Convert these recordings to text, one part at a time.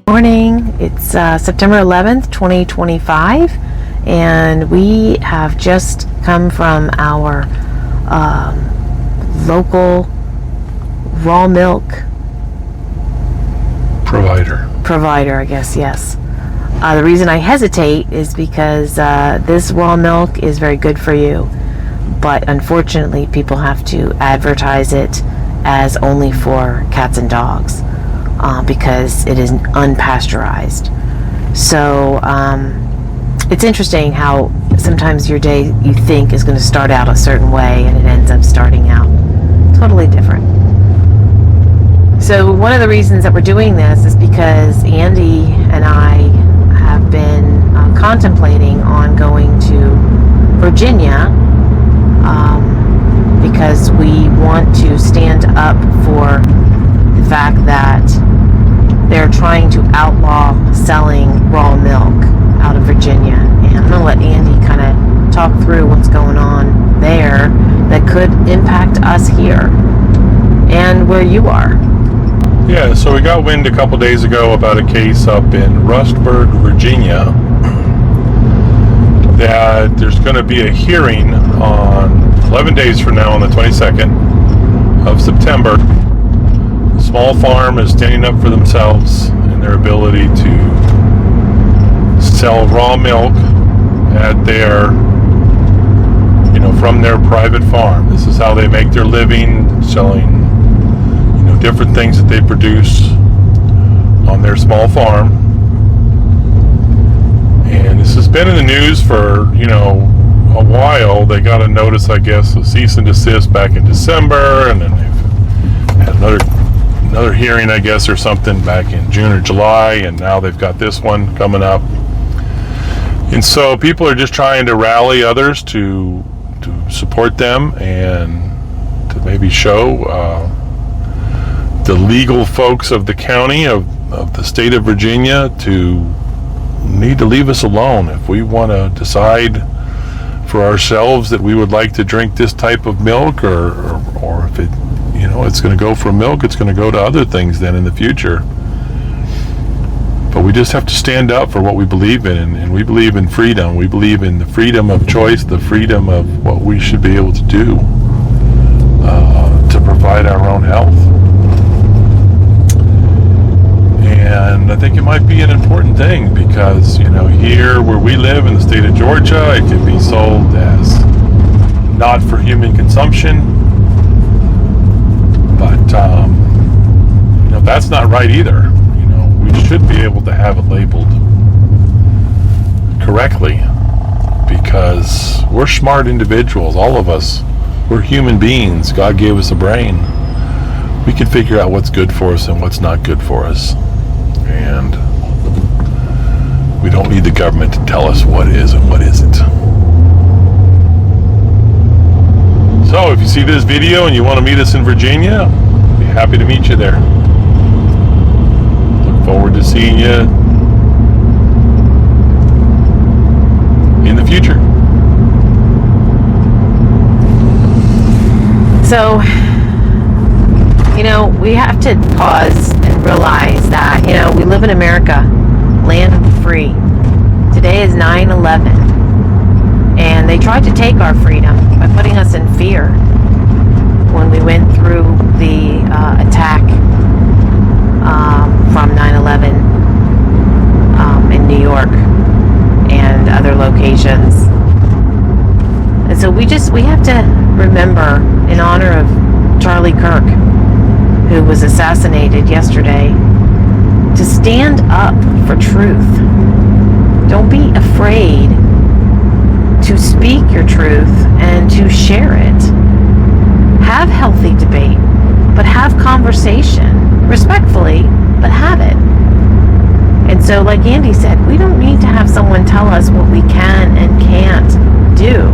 Morning. It's September 11th, 2025, and we have just come from our local raw milk provider, I guess, yes. The reason I hesitate is because this raw milk is very good for you, but unfortunately people have to advertise it as only for cats and dogs. Because it is unpasteurized. So it's interesting how sometimes your day you think is going to start out a certain way and it ends up starting out totally different. So one of the reasons that we're doing this is because Andy and I have been contemplating on going to Virginia because we want to stand up for the fact that they're trying to outlaw selling raw milk out of Virginia. And I'm going to let Andy kind of talk through what's going on there that could impact us here and where you are. Yeah, so we got wind a couple days ago about a case up in Rustburg, Virginia, that there's going to be a hearing on 11 days from now on the 22nd of September. Small farm is standing up for themselves and their ability to sell raw milk at their, from their private farm. This is how they make their living, selling, different things that they produce on their small farm. And this has been in the news for, a while. They got a notice, I guess, of cease and desist back in December, and then they've had another hearing, I guess, or something back in June or July, and now they've got this one coming up. And so people are just trying to rally others to support them and to maybe show the legal folks of the county of the state of Virginia to need to leave us alone. If we want to decide for ourselves that we would like to drink this type of milk, or if it it's going to go for milk, it's going to go to other things then in the future. But we just have to stand up for what we believe in, and we believe in freedom. We believe in the freedom of choice, the freedom of what we should be able to do to provide our own health. And I think it might be an important thing because, here where we live in the state of Georgia, it can be sold as not for human consumption. But, that's not right either. We should be able to have it labeled correctly because we're smart individuals, all of us. We're human beings. God gave us a brain. We can figure out what's good for us and what's not good for us. And we don't need the government to tell us what is and what isn't. So if you see this video and you want to meet us in Virginia, be happy to meet you there. Look forward to seeing you in the future. So, we have to pause and realize that, we live in America, land of the free. Today is 9/11, and they tried to take our freedom by putting us in fear when we went through the attack from 9/11 in New York and other locations. And so we have to remember, in honor of Charlie Kirk, who was assassinated yesterday, to stand up for truth. Don't be afraid to speak your truth and to share it. Have healthy debate, but have conversation respectfully, but have it. And so, like Andy said, we don't need to have someone tell us what we can and can't do.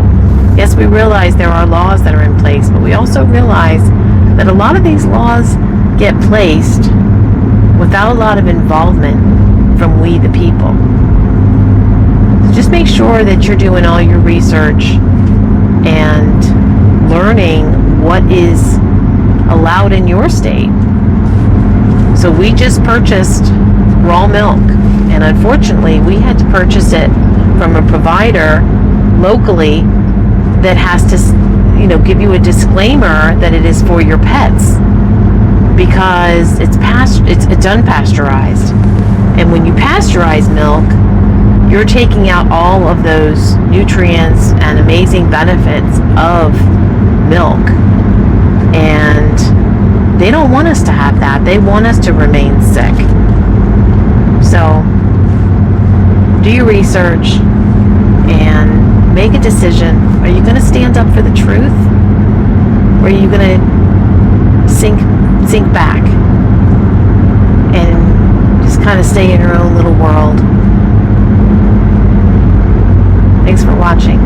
Yes, we realize there are laws that are in place, but we also realize that a lot of these laws get placed without a lot of involvement from we the people. So just make sure that you're doing all your research and learning what is allowed allowed in your state. So we just purchased raw milk, and unfortunately we had to purchase it from a provider locally that has to, give you a disclaimer that it is for your pets, because it's unpasteurized. And when you pasteurize milk, you're taking out all of those nutrients and amazing benefits of milk. And they don't want us to have that. They want us to remain sick. So do your research and make a decision. Are you going to stand up for the truth? Or are you going to sink back and just kind of stay in your own little world? Thanks for watching.